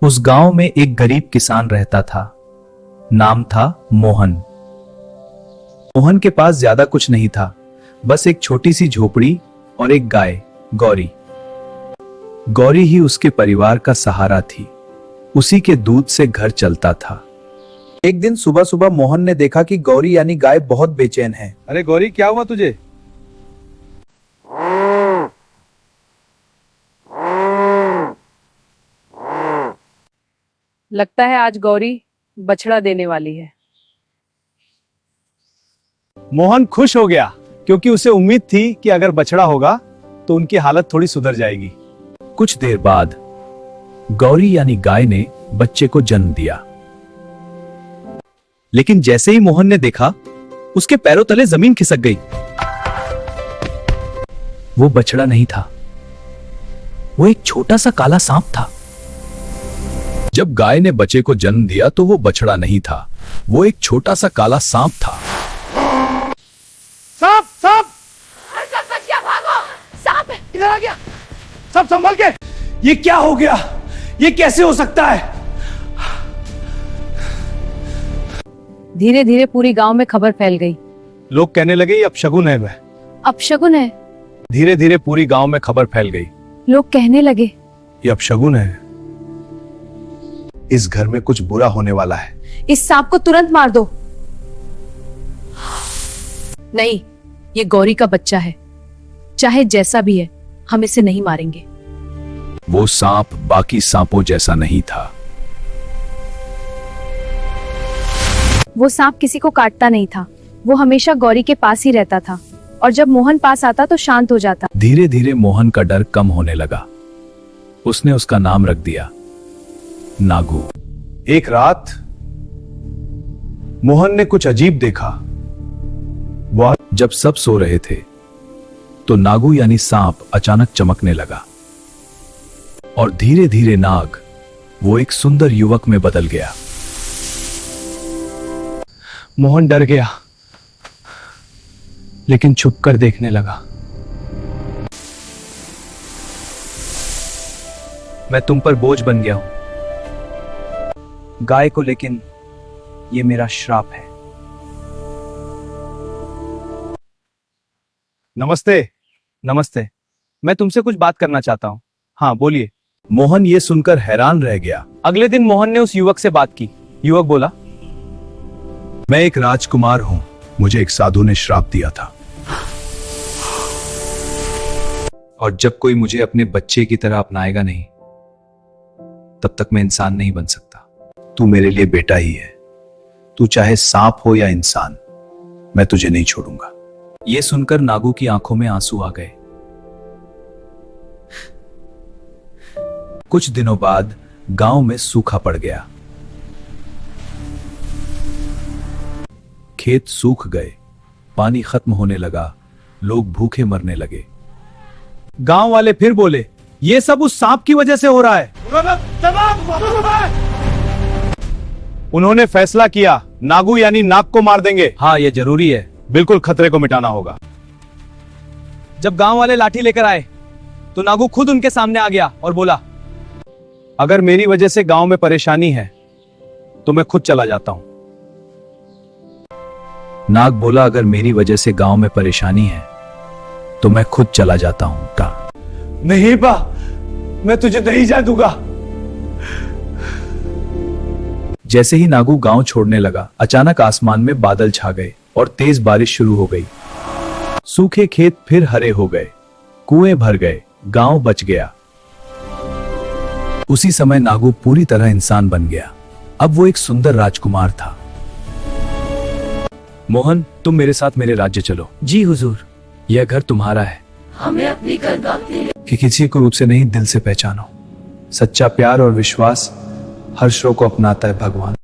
उस गांव में एक गरीब किसान रहता था। नाम था मोहन। मोहन के पास ज्यादा कुछ नहीं था, बस एक छोटी सी झोपड़ी और एक गाय गौरी। गौरी ही उसके परिवार का सहारा थी। उसी के दूध से घर चलता था। एक दिन सुबह सुबह मोहन ने देखा कि गौरी यानी गाय बहुत बेचैन है। अरे गौरी, क्या हुआ तुझे? लगता है आज गौरी बछड़ा देने वाली है। मोहन खुश हो गया क्योंकि उसे उम्मीद थी कि अगर बछड़ा होगा तो उनकी हालत थोड़ी सुधर जाएगी। कुछ देर बाद गौरी यानी गाय ने बच्चे को जन्म दिया। लेकिन जैसे ही मोहन ने देखा, उसके पैरों तले जमीन खिसक गई। वो बछड़ा नहीं था, वो एक छोटा सा काला सांप था। जब गाय ने बच्चे को जन्म दिया तो वो बछड़ा नहीं था, वो एक छोटा सा काला सांप था। सांप सांप! बच गया, भागो! सांप है! इधर आ गया। सब संभल के। ये क्या हो गया? ये कैसे हो सकता है? धीरे धीरे पूरी गांव में खबर फैल गई। लोग कहने लगे ये अपशगुन है। वह अपशगुन है। धीरे धीरे पूरी गांव में खबर फैल गई। लोग कहने लगे ये अपशगुन है। इस घर में कुछ बुरा होने वाला है। इस सांप को तुरंत मार दो। नहीं, ये गौरी का बच्चा है। चाहे जैसा भी है, हम इसे नहीं मारेंगे। वो सांप बाकी सांपों जैसा नहीं था। वो सांप किसी को काटता नहीं था। वो हमेशा गौरी के पास ही रहता था और जब मोहन पास आता तो शांत हो जाता। धीरे धीरे मोहन का डर कम होने लगा। उसने उसका नाम रख दिया नागू। एक रात मोहन ने कुछ अजीब देखा। वह जब सब सो रहे थे तो नागू यानी सांप अचानक चमकने लगा और धीरे धीरे नाग वो एक सुंदर युवक में बदल गया। मोहन डर गया, लेकिन छुपकर देखने लगा। मैं तुम पर बोझ बन गया हूं गाय को, लेकिन ये मेरा श्राप है। नमस्ते। नमस्ते, मैं तुमसे कुछ बात करना चाहता हूं। हाँ, बोलिए। मोहन ये सुनकर हैरान रह गया। अगले दिन मोहन ने उस युवक से बात की। युवक बोला, मैं एक राजकुमार हूं, मुझे एक साधु ने श्राप दिया था और जब कोई मुझे अपने बच्चे की तरह अपनाएगा नहीं, तब तक मैं इंसान नहीं बन सकता। तू मेरे लिए बेटा ही है। तू चाहे सांप हो या इंसान, मैं तुझे नहीं छोड़ूंगा। यह सुनकर नागू की आंखों में आंसू आ गए। कुछ दिनों बाद गांव में सूखा पड़ गया। खेत सूख गए, पानी खत्म होने लगा, लोग भूखे मरने लगे। गांव वाले फिर बोले, ये सब उस सांप की वजह से हो रहा है। उन्होंने फैसला किया, नागू यानी नाग को मार देंगे। हाँ, ये जरूरी है। बिल्कुल, खतरे को मिटाना होगा। जब गांव वाले लाठी लेकर आए तो नागू खुद उनके सामने आ गया और बोला, अगर मेरी वजह से गांव में परेशानी है तो मैं खुद चला जाता हूं। नाग बोला, अगर मेरी वजह से गांव में परेशानी है तो मैं खुद चला जाता हूं। नहीं बा, मैं तुझे नहीं जाने दूंगा। जैसे ही नागू गांव छोड़ने लगा, अचानक आसमान में बादल छा गए और तेज बारिश शुरू हो गई। सूखे खेत फिर हरे हो गए, कुएं भर गए, गांव बच गया। उसी समय नागू पूरी तरह इंसान बन गया। अब वो एक सुंदर राजकुमार था। मोहन, तुम मेरे साथ मेरे राज्य चलो। जी हुजूर। यह घर तुम्हारा है। हमें अपनी गर्दन कि किसी को रूप से नहीं, दिल से पहचानो। सच्चा प्यार और विश्वास हर शो को अपनाता है भगवान।